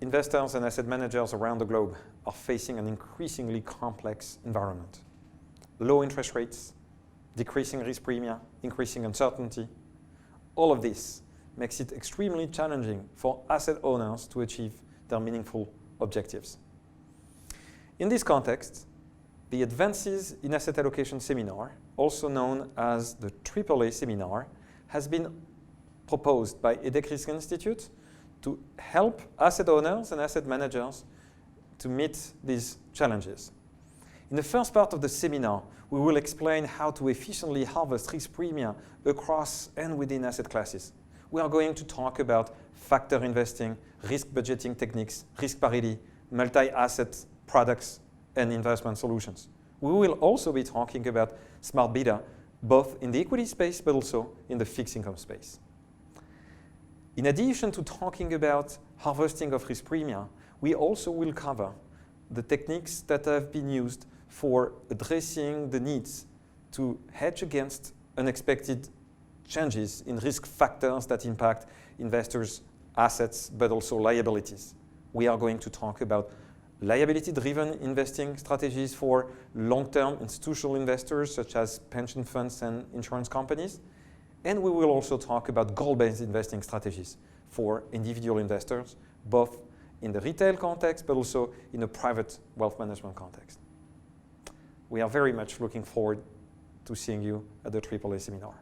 investors and asset managers around the globe are facing an increasingly complex environment. Low interest rates, decreasing risk premia, increasing uncertainty. All of this makes it extremely challenging for asset owners to achieve their meaningful objectives. In this context, the Advances in Asset Allocation seminar, also known as the AAA seminar, has been proposed by EDHEC-Risk Institute to help asset owners and asset managers to meet these challenges. In the first part of the seminar, we will explain how to efficiently harvest risk premia across and within asset classes. We are going to talk about factor investing, risk budgeting techniques, risk parity, multi-asset products, and investment solutions. We will also be talking about smart beta, both in the equity space but also in the fixed income space. In addition to talking about harvesting of risk premia, we also will cover the techniques that have been used for addressing the needs to hedge against unexpected changes in risk factors that impact investors' assets but also liabilities. We are going to talk about liability-driven investing strategies for long-term institutional investors such as pension funds and insurance companies. And we will also talk about goal-based investing strategies for individual investors, both in the retail context but also in a private wealth management context. We are very much looking forward to seeing you at the AAA seminar.